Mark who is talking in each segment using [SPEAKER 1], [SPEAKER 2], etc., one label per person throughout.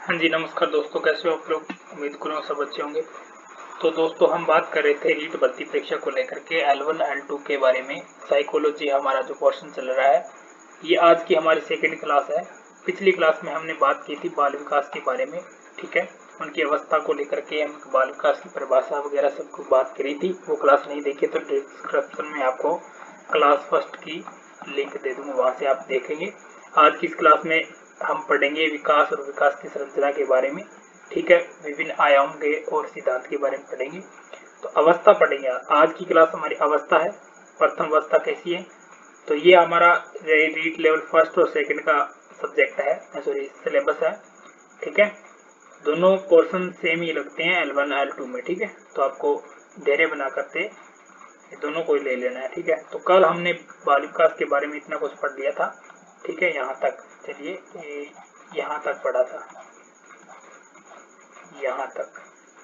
[SPEAKER 1] हाँ जी, नमस्कार दोस्तों, कैसे हो आप लोग। उम्मीद करूँ सब अच्छे होंगे। तो दोस्तों हम बात कर रहे थे रीट भर्ती परीक्षा को लेकर के L1 L2 के बारे में। साइकोलॉजी हमारा जो पोर्शन चल रहा है, ये आज की हमारी सेकंड क्लास है। पिछली क्लास में हमने बात की थी बाल विकास के बारे में, ठीक है। उनकी अवस्था को लेकर के हम बाल विकास की परिभाषा वगैरह सब कुछ बात करी थी। वो क्लास नहीं देखी तो डिस्क्रिप्शन में आपको क्लास फर्स्ट की लिंक दे दूंगा, वहाँ से आप देखेंगे। आज की इस क्लास में हम पढ़ेंगे विकास और विकास की संरचना के बारे में, ठीक है। विभिन्न आयाम के और सिद्धांत के बारे में पढ़ेंगे। तो अवस्था पढ़ेंगे। आज की क्लास हमारी अवस्था है, प्रथम अवस्था कैसी है। तो ये हमारा रीट लेवल फर्स्ट और सेकंड का सब्जेक्ट है, सॉरी सिलेबस है, ठीक है। दोनों पोर्शन सेम ही लगते हैं L1 L2 में, ठीक है। तो आपको धैर्य बना करते दोनों को ले लेना है, ठीक है। तो कल हमने बाल विकास के बारे में इतना कुछ पढ़ लिया था, ठीक है। यहाँ तक चलिए, यहाँ तक पढ़ा था, यहाँ तक।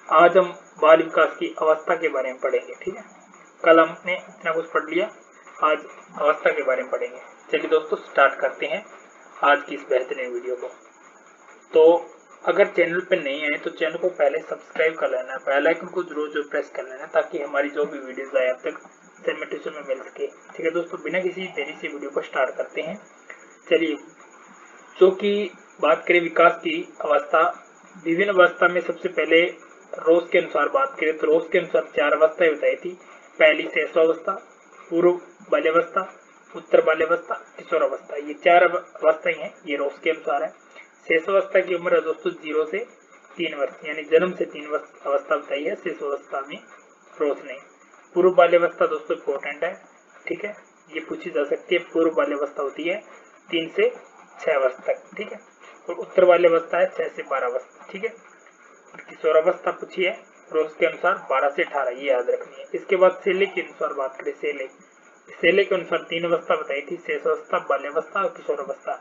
[SPEAKER 1] आज हम बाल विकास की अवस्था के बारे में पढ़ेंगे, ठीक है। कल हमने इतना कुछ पढ़ लिया, आज अवस्था के बारे में पढ़ेंगे। चलिए दोस्तों स्टार्ट करते हैं आज की इस बेहतरीन वीडियो को। तो अगर चैनल पे नहीं आए तो चैनल को पहले सब्सक्राइब कर लेना है, बेल आइकन को जरूर प्रेस कर लेना, ताकि हमारी जो भी वीडियोस आए अब तक सिस्टमेटिक में मिल सके, ठीक है दोस्तों। बिना किसी देरी से वीडियो को स्टार्ट करते हैं। चलिए, जो कि बात करें विकास की अवस्था, विभिन्न अवस्था में सबसे पहले रोज के अनुसार बात करें तो रोज के अनुसार 4 अवस्थाएं बताई थी। पहली शैशवावस्था, पूर्व बाल्यावस्था, उत्तर बाल्यावस्था, किशोरावस्था। ये 4 अवस्थाएं हैं, ये रोज के अनुसार है। शैशवावस्था की उम्र है दोस्तों 0 से 3 वर्ष, यानी जन्म से 3 वर्ष अवस्था बताई है शैशवावस्था में रोज ने। पूर्व बाल्यावस्था दोस्तों इंपॉर्टेंट है, ठीक है। ये पूछी जा सकती है। पूर्व बाल्यावस्था होती है 3 से 6 वर्ष तक, ठीक है। और उत्तर बाल्यावस्था है 6 से 12 वर्ष, ठीक है। किशोरावस्था पूछी है रोज के अनुसार 12 से 18, ये याद रखनी है। इसके बाद सेले के अनुसार बात करें, सेले के अनुसार 3 अवस्था बताई थी, शैशवावस्था, बाल्यावस्था और किशोरावस्था।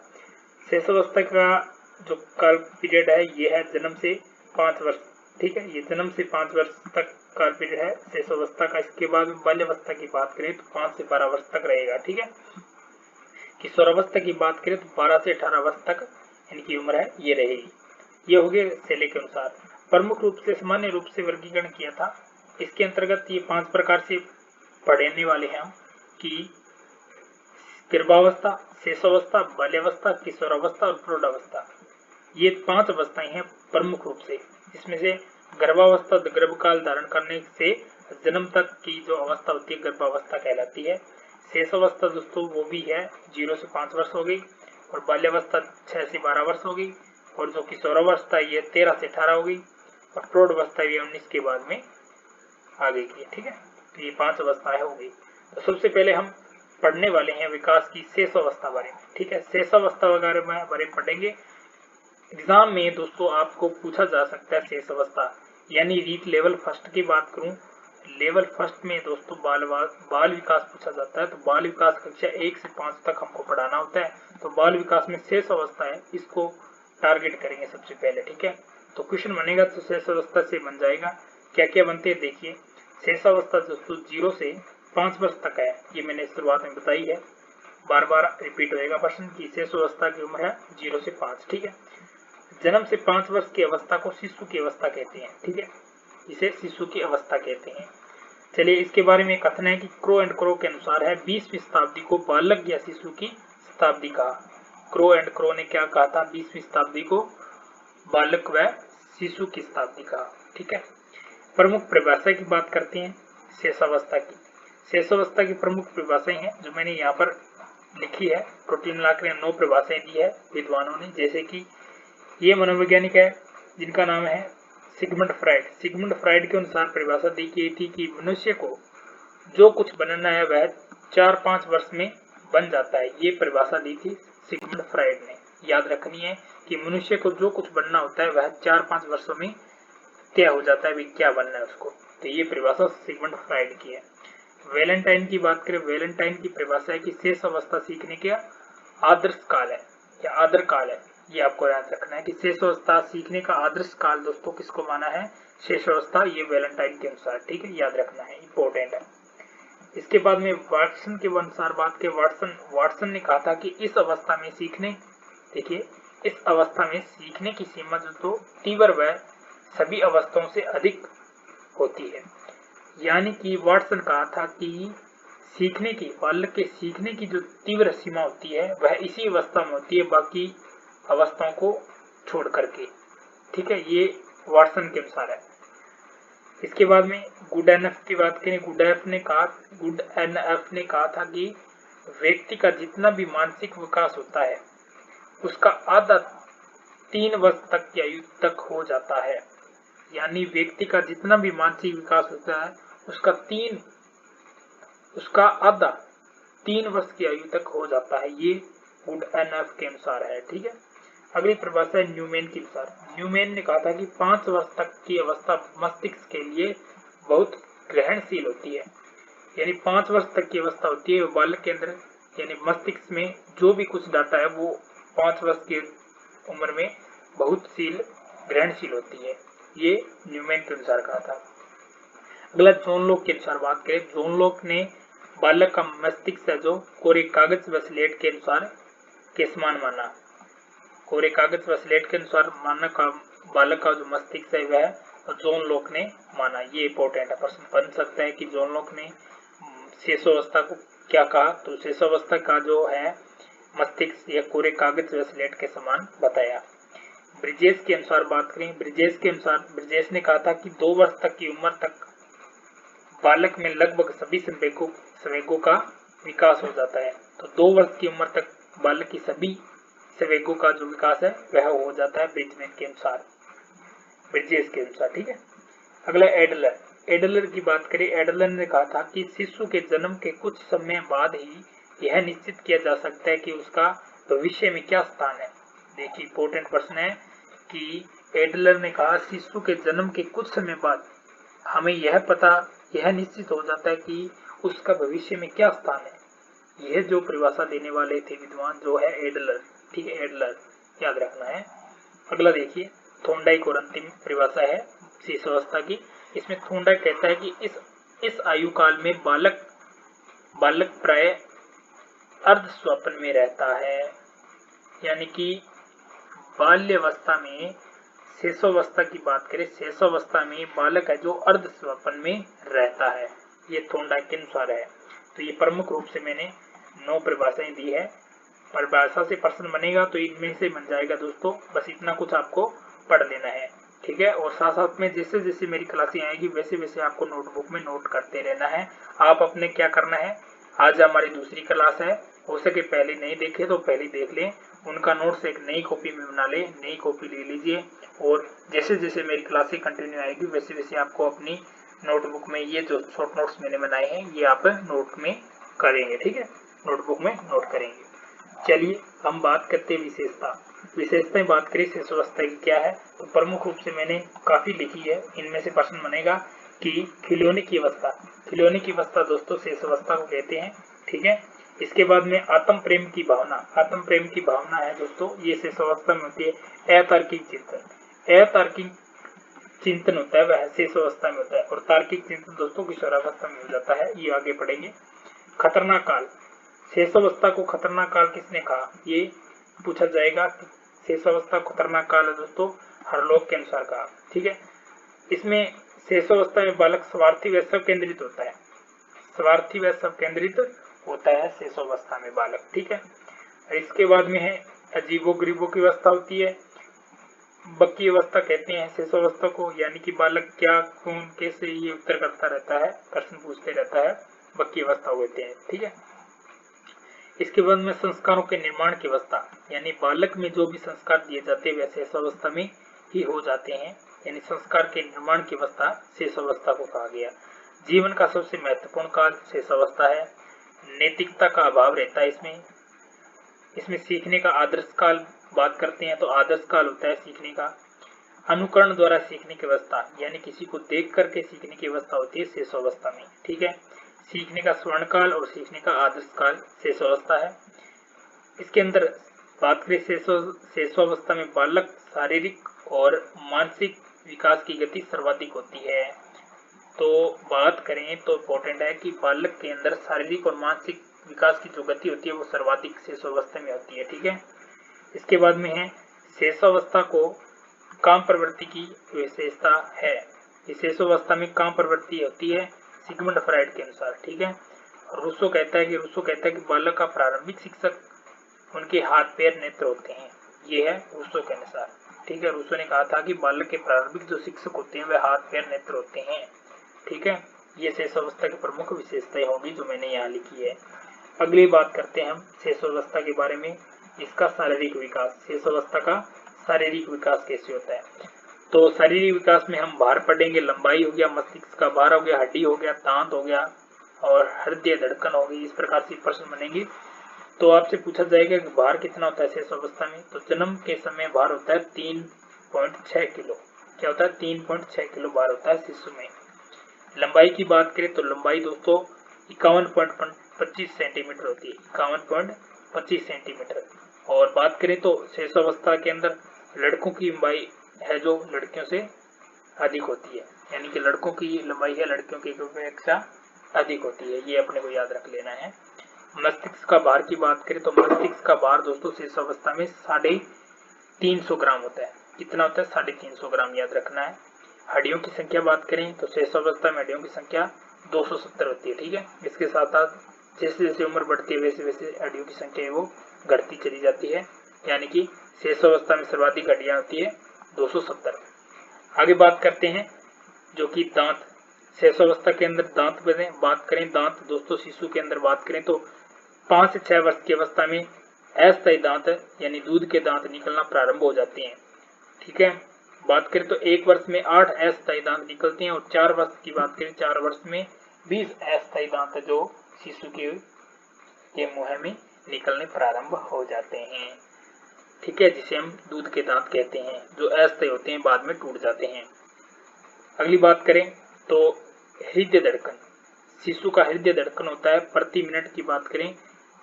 [SPEAKER 1] शैशवावस्था का जो काल पीरियड है ये है जन्म से 5 वर्ष, ठीक है। ये जन्म से 5 वर्ष तक काल पीरियड है शैशवावस्था का। इसके बाद बाल्यावस्था की बात करें तो 5 से 12 वर्ष तक रहेगा, ठीक है। किशोरावस्था की बात करें तो 12 से 18 वर्ष तक इनकी उम्र है, ये रहेगी। ये हो गए सेले के अनुसार। प्रमुख रूप से सामान्य रूप से वर्गीकरण किया था। इसके अंतर्गत ये 5 प्रकार से पढ़ने वाले हैं हम, कि गर्भावस्था, शैशवावस्था, बाल्यावस्था, किशोरावस्था और प्रौढ़ावस्था। ये 5 अवस्थाएं हैं प्रमुख रूप से। इसमें से गर्भावस्था गर्भकाल धारण करने से जन्म तक की जो अवस्था होती है गर्भावस्था कहलाती है। शैशवावस्था दोस्तों वो भी है 0 से 5 वर्ष हो गई, और बाल्यावस्था 6 से 12 वर्ष हो गई, और जो किशोरावस्था ये 13 से 18 हो गई, और प्रौढ़ावस्था ये 19 के बाद में आगे की, ठीक है। तो ये 5 अवस्थाएं हो गई। तो सबसे पहले हम पढ़ने वाले हैं विकास की शैशवावस्था बारे में, ठीक है। शैशवावस्था वगैरह बारे में पढ़ेंगे। एग्जाम में दोस्तों आपको पूछा जा सकता है शैशवावस्था, यानी रीट लेवल फर्स्ट की बात करूं, लेवल फर्स्ट में दोस्तों बाल विकास पूछा जाता है। तो बाल विकास कक्षा 1 से 5 तक हमको पढ़ाना होता है। तो बाल विकास में शैशवावस्था है, इसको टारगेट करेंगे सबसे पहले, ठीक है। तो क्वेश्चन बनेगा तो शैशवावस्था से बन जाएगा। क्या क्या बनते हैं देखिए। शैशवावस्था दोस्तों 0 से 5 वर्ष तक है, ये मैंने शुरुआत में बताई है, बार बार रिपीट होएगा प्रश्न की। शैशवावस्था की उम्र है 0 से 5, ठीक है। जन्म से 5 वर्ष की अवस्था को शिशु की अवस्था कहते हैं, ठीक है। इसे शिशु की अवस्था कहते हैं। चलिए, इसके बारे में कथन है कि क्रो एंड क्रो के अनुसार है 20वीं शताब्दी को बालक या शिशु की शताब्दी कहा। क्रो एंड क्रो ने क्या कहा था, 20वीं शताब्दी को बालक व शिशु की शताब्दी कहा, ठीक है। प्रमुख परिभाषा की बात करते हैं शैशवावस्था की। शैशवावस्था की प्रमुख परिभाषाएं हैं जो मैंने यहाँ पर लिखी है। प्रोटीन लाकर 9 परिभाषाएं दी है विद्वानों ने, जैसे कि ये मनोवैज्ञानिक है जिनका नाम है सिगमंड फ्राइड। सिगमंड फ्राइड के अनुसार परिभाषा दी गई थी कि मनुष्य को जो कुछ बनना है वह 4-5 वर्ष में बन जाता है। ये परिभाषा दी थी सिगमंड फ्राइड ने। याद रखनी है कि मनुष्य को जो कुछ बनना होता है वह 4-5 वर्षों में तय हो जाता है भी क्या बनना है उसको। तो ये परिभाषा सिगमंड फ्राइड की है। वैलेंटाइन की बात करें, वैलेंटाइन की परिभाषा है कि शेष अवस्था सीखने का आदर्श काल है या आदर काल है। ये आपको याद रखना है कि शेषावस्था सीखने का आदर्श काल दोस्तों किसको माना है, शेषावस्था, ये वैलेंटाइन के अनुसार, ठीक है। याद रखना है, इंपॉर्टेंट है। इसके बाद में वाटसन के अनुसार बात के वाटसन ने कहा था कि इस अवस्था में सीखने, देखिए इस अवस्था में सीखने की सीमा जो तीव्र व सभी अवस्थाओं से अधिक होती है। यानी कि वाटसन कहा था कि सीखने की, बालक के सीखने की जो तीव्र सीमा होती है वह इसी अवस्था में होती है, बाकी अवस्थाओं को छोड़ करके। ठीक है, ये वाटसन के अनुसार है। इसके बाद में गुडएनएफ की बात करें। गुडएनएफ ने कहा था कि व्यक्ति का जितना भी मानसिक विकास होता है उसका आधा 3 वर्ष तक की आयु तक हो जाता है। यानी व्यक्ति का जितना भी मानसिक विकास होता है उसका आधा 3 वर्ष की आयु तक हो जाता है। ये गुडएनएफ के अनुसार है। ठीक है, अगली परिभाषा है न्यूमैन के अनुसार। न्यूमैन ने कहा था कि 5 वर्ष तक की अवस्था मस्तिष्क के लिए बहुत ग्रहणशील होती है। यानी 5 वर्ष तक की अवस्था होती है बालक के अंदर, यानी मस्तिष्क में जो भी कुछ डाटा है वो 5 वर्ष की उम्र में बहुत ग्रहणशील होती है। ये न्यूमैन के अनुसार कहा था। अगला जॉन लॉक के अनुसार बात करें। जॉन लॉक ने बालक का मस्तिष्क जो कोरे कागज व स्लेट के अनुसार के समान माना। कोरे कागज व स्लेट के अनुसार मानना का बालक का जो मस्तिष्क है वह जॉन लॉक ने माना। ये इंपॉर्टेंट है, प्रश्न बन सकता है कि जॉन लॉक ने शेषावस्था को क्या कहा। तो शेषावस्था का जो है मस्तिष्क या कोरे कागज व स्लेट के समान बताया। ब्रिजेश के अनुसार बात करें। ब्रिजेश ने कहा था कि 2 वर्ष तक की उम्र तक बालक में लगभग सभी संवेगों का विकास हो जाता है। तो 2 वर्ष की उम्र तक बालक की सभी संवेगों का जो विकास है वह हो जाता है ब्रिजेश के अनुसार। ठीक है, अगला एडलर की बात करें। एडलर ने कहा था कि शिशु के जन्म के कुछ समय बाद ही यह निश्चित किया जा सकता है कि उसका भविष्य में क्या स्थान है। देखिए, इंपॉर्टेंट प्रश्न है कि एडलर ने कहा शिशु के जन्म के कुछ समय बाद हमें यह निश्चित हो जाता है कि उसका भविष्य में क्या स्थान है। यह जो परिभाषा देने वाले थे विद्वान जो है एडलर। ठीक है, एडलर याद रखना है। अगला देखिए, थोंडाइक और अंतिम परिभाषा है शेषावस्था की। इसमें थोंडाइक कहता है कि इस आयु काल में बालक प्राय अर्ध स्वप्न में रहता है। यानी कि बाल्यावस्था में, शेषावस्था की बात करें, शेषावस्था में बालक है जो अर्ध स्वप्न में रहता है। ये थोंडाइक के अनुसार है। तो ये प्रमुख रूप से मैंने 9 परिभाषाएं दी है। परिभाषा से प्रश्न बनेगा तो इनमें से बन जाएगा दोस्तों। बस इतना कुछ आपको पढ़ लेना है। ठीक है, और साथ साथ में जैसे जैसे मेरी क्लासें आएगी वैसे वैसे आपको नोटबुक में नोट करते रहना है। आप अपने क्या करना है, आज हमारी दूसरी क्लास है, हो सके पहले नहीं देखे तो पहले देख लें, उनका नोट्स एक नई कॉपी में बना लें, नई कॉपी ले लीजिए। और जैसे जैसे मेरी क्लासें कंटिन्यू आएगी वैसे वैसे आपको अपनी नोटबुक में ये जो शॉर्ट नोट्स मैंने बनाए हैं ये आप नोट में करेंगे। ठीक है, नोटबुक में नोट करेंगे। चलिए हम बात करते हैं विशेषताएं बात करें शेषावस्था की क्या है। तो प्रमुख रूप से मैंने काफी लिखी है, इनमें से प्रश्न बनेगा कि खिलौने की अवस्था दोस्तों शेषावस्था को कहते हैं। ठीक है, इसके बाद में आत्म प्रेम की भावना है दोस्तों, ये शेषावस्था में होती है। अतार्किक चिंतन होता है वह शेषावस्था में होता है, और तार्किक चिंतन दोस्तों किशोरावस्था में हो जाता है। ये आगे पढ़ेंगे। खतरनाक काल, शेषावस्था को खतरनाक काल किसने कहा, ये पूछा जाएगा। शेषावस्था खतरनाक काल है दोस्तों हरलॉक के अनुसार कहा। ठीक है, इसमें शेषावस्था में बालक स्वार्थी व सब केंद्रित होता है शेषावस्था में बालक। ठीक है, इसके बाद में है अजीबो गरीबों की अवस्था होती है। बक्की अवस्था कहते हैं शेषावस्था को, यानी कि बालक क्या कौन कैसे ये उत्तर करता रहता है, प्रश्न पूछते रहता है, बक्की अवस्था होते हैं। ठीक है, इसके बाद में संस्कारों के निर्माण की अवस्था, यानी बालक में जो भी संस्कार दिए जाते हैं वे शेषावस्था में ही हो जाते हैं। यानी संस्कार के निर्माण की अवस्था शेषावस्था को कहा गया। जीवन का सबसे महत्वपूर्ण काल शेषावस्था है। नैतिकता का अभाव रहता है इसमें सीखने का आदर्श काल बात करते हैं तो आदर्श काल होता है सीखने का। अनुकरण द्वारा सीखने की अवस्था, यानी किसी को देख करके सीखने की अवस्था होती है शेषावस्था में। ठीक है, सीखने का स्वर्ण काल और सीखने का आदर्श काल शेषावस्था है। इसके अंदर बात करें शेषावस्था में बालक शारीरिक और मानसिक विकास की गति सर्वाधिक होती है। तो बात करें तो इम्पोर्टेंट है कि बालक के अंदर शारीरिक और मानसिक विकास की जो गति होती है वो सर्वाधिक शेषावस्था में होती है। ठीक है, इसके बाद में है शेषावस्था को काम प्रवृत्ति की विशेषता है। शेषावस्था में काम प्रवृत्ति होती है सिगमंड फ्राइड के अनुसार, ठीक है। रूसो कहता है कि बालक का प्रारंभिक शिक्षक उनके हाथ पैर नेत्र होते हैं। ये है रूसो के अनुसार, ठीक है। रूसो ने कहा था कि बालक के प्रारंभिक जो शिक्षक होते हैं वे हाथ पैर नेत्र होते हैं, ठीक है। ये शेषावस्था की प्रमुख विशेषताएं होगी जो मैंने यहाँ लिखी है। अगली बात करते हैं हम शेषावस्था के बारे में, इसका शारीरिक विकास। शेषावस्था का शारीरिक विकास कैसे होता है? तो शारीरिक विकास में हम भार पढ़ेंगे, लंबाई हो गया, मस्तिष्क का भार हो गया, हड्डी हो गया, दांत हो गया और हृदय धड़कन हो गई। इस प्रकार से प्रश्न बनेंगे। तो आपसे पूछा जाएगा कि भार कितना होता है शेषावस्था में? तो जन्म के समय भार होता है 3.6 किलो। क्या होता है? 3.6 किलो भार होता है शिशु में। लंबाई की बात करें तो लंबाई दोस्तों 51.25 सेंटीमीटर होती है, 51.25 सेंटीमीटर। और बात करें तो शेषावस्था के अंदर लड़कों की लंबाई है जो लड़कियों से अधिक होती है, यानी कि लड़कों की लंबाई है लड़कियों की अपेक्षा अधिक होती है। ये अपने को याद रख लेना है। मस्तिष्क का भार की बात करें तो मस्तिष्क का भार दोस्तों शेषावस्था में 350 ग्राम होता है। कितना होता है? 350 ग्राम, याद रखना है। हड्डियों की संख्या बात करें तो शेषावस्था में हड्डियों की संख्या 270 होती है, ठीक है। इसके साथ साथ जैसे जैसे उम्र बढ़ती है वैसे वैसे हड्डियों की संख्या वो घटती चली जाती है, यानी कि शेषावस्था में सर्वाधिक हड्डियां होती है 270। आगे बात करते हैं जो कि दांत। शेषावस्था के अंदर दांत बात करें, दांत दोस्तों शिशु के अंदर बात करें तो 5 से 6 वर्ष की अवस्था में अस्थायी दांत यानी दूध के दांत निकलना प्रारंभ हो जाते हैं, ठीक है। बात करें तो 1 वर्ष में 8 अस्थायी दांत निकलते हैं और 4 वर्ष की बात करें 4 वर्ष में 20 अस्थायी दांत जो शिशु के मुंह में निकलने प्रारंभ हो जाते हैं, ठीक है, जिसे हम दूध के दांत कहते हैं, जो अस्थायी होते हैं बाद में टूट जाते हैं। अगली बात करें तो हृदय धड़कन। शिशु का हृदय धड़कन होता है प्रति मिनट की बात करें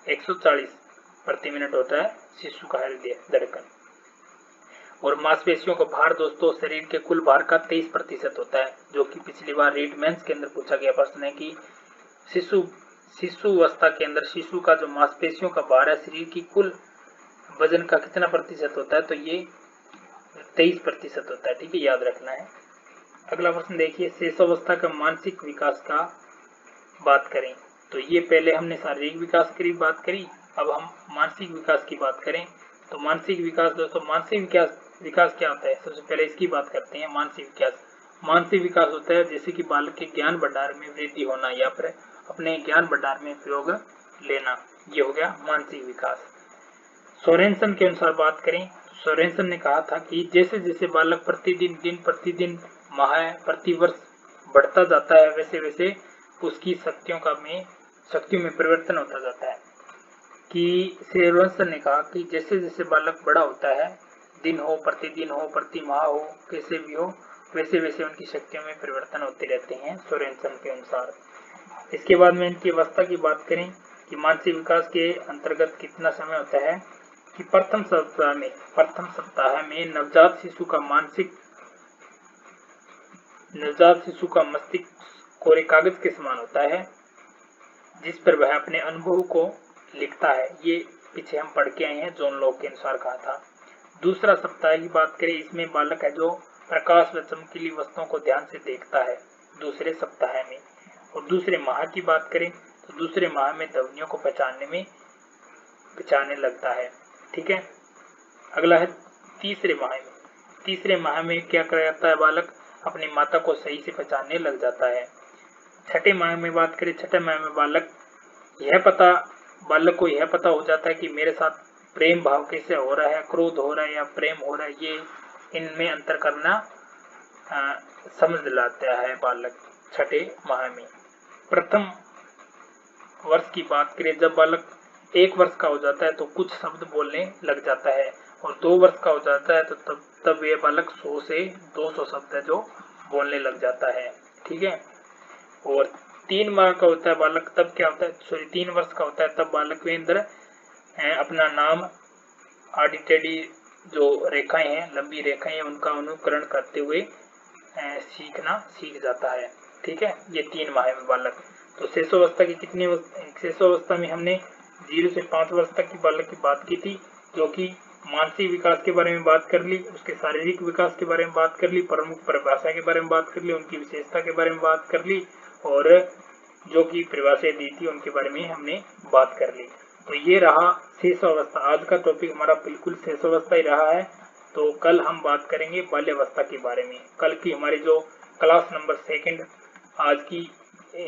[SPEAKER 1] 140 प्रति मिनट होता है शिशु का हृदय धड़कन। और मांसपेशियों का भार दोस्तों शरीर के कुल भार का 23% होता है, जो कि पिछली बार रीड मेंस के अंदर पूछा गया प्रश्न है कि शिशु अवस्था के अंदर शिशु का जो मांसपेशियों का भार है शरीर की कुल वजन का कितना प्रतिशत होता है? तो ये 23% होता है, ठीक है, याद रखना है। अगला प्रश्न देखिए, शेषावस्था का मानसिक विकास का बात करें तो ये पहले हमने शारीरिक विकास की बात करी, अब हम मानसिक विकास की बात करें तो मानसिक विकास दोस्तों विकास क्या होता है? सबसे पहले इसकी बात करते हैं। मानसिक विकास होता है जैसे कि बालक के ज्ञान भंडार में वृद्धि होना या फिर अपने ज्ञान भंडार में प्रयोग लेना, ये हो गया मानसिक विकास। सोरेनसन के अनुसार बात करें, सोरेनसन ने कहा था कि जैसे जैसे बालक दिन प्रतिदिन माह प्रतिवर्ष बढ़ता जाता है वैसे वैसे उसकी शक्तियों में परिवर्तन होता जाता है। कि सोरेनसन ने कहा कि जैसे जैसे बालक बड़ा होता है, दिन हो, प्रतिदिन हो, प्रति माह हो, कैसे भी हो, वैसे वैसे उनकी शक्तियों में परिवर्तन होते रहते हैं सोरेनसन के अनुसार। इसके बाद में इनकी अवस्था की बात करें कि मानसिक विकास के अंतर्गत कितना समय होता है कि प्रथम सप्ताह में नवजात शिशु का मस्तिष्क कोरे कागज के समान होता है जिस पर वह अपने अनुभव को लिखता है। ये पीछे हम पढ़ के आए हैं, जॉन लॉक के अनुसार कहा था। दूसरा सप्ताह की बात करें, इसमें बालक है जो प्रकाश व चमकीली वस्तुओं को ध्यान से देखता है दूसरे सप्ताह में। और दूसरे माह की बात करें तो दूसरे माह में ध्वनियों को पहचानने लगता है, ठीक है। अगला है तीसरे माह में क्या कर जाता है? बालक अपनी माता को सही से पहचानने लग जाता है। छठे माह में बात करें, छठे माह में बालक को यह पता हो जाता है कि मेरे साथ प्रेम भाव कैसे हो रहा है, क्रोध हो रहा है या प्रेम हो रहा है, ये इनमें अंतर करना समझ लाता है बालक छठे माह में। प्रथम वर्ष की बात करें, जब बालक 1 वर्ष का हो जाता है तो कुछ शब्द बोलने लग जाता है और 2 वर्ष का हो जाता है तो तब ये बालक 100 से 200 शब्द जो बोलने लग जाता है, ठीक है। और 3 माह का होता है बालक, तब क्या होता है? 3 वर्ष का होता है तब बालक के अंदर अपना नाम आर्डिटेडी जो रेखाएं हैं, लंबी रेखाएं, उनका अनुकरण करते हुए सीख जाता है, ठीक है। ये 3 माह में बालक। तो शेषावस्था में हमने 0 से 5 वर्ष तक की बालक की बात की थी, जो कि मानसिक विकास के बारे में बात कर ली, उसके शारीरिक विकास के बारे में बात कर ली, प्रमुख परिभाषा के बारे में बात कर ली, उनकी विशेषता के बारे में बात कर ली, और जो कि परिभाषाएं दी थी उनके बारे में हमने बात कर ली। तो ये रहा शेष अवस्था। आज का टॉपिक हमारा बिल्कुल शेष अवस्था ही रहा है। तो कल हम बात करेंगे बाल्यावस्था के बारे में। कल की हमारी जो क्लास नंबर 2 आज की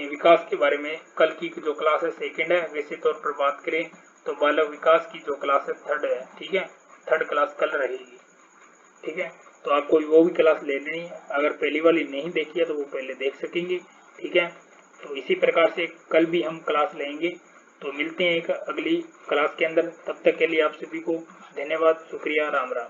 [SPEAKER 1] विकास के बारे में, कल की जो क्लास है 2 है। वैसे तौर पर बात करें तो बाल विकास की जो क्लास है 3rd है, ठीक है। 3rd क्लास कल रहेगी, ठीक है। तो आपको वो भी क्लास ले लेनी है। अगर पहली वाली नहीं देखी है तो वो पहले देख सकेंगे, ठीक है। तो इसी प्रकार से कल भी हम क्लास लेंगे। तो मिलते हैं एक अगली क्लास के अंदर। तब तक के लिए आप सभी को धन्यवाद, शुक्रिया, राम राम।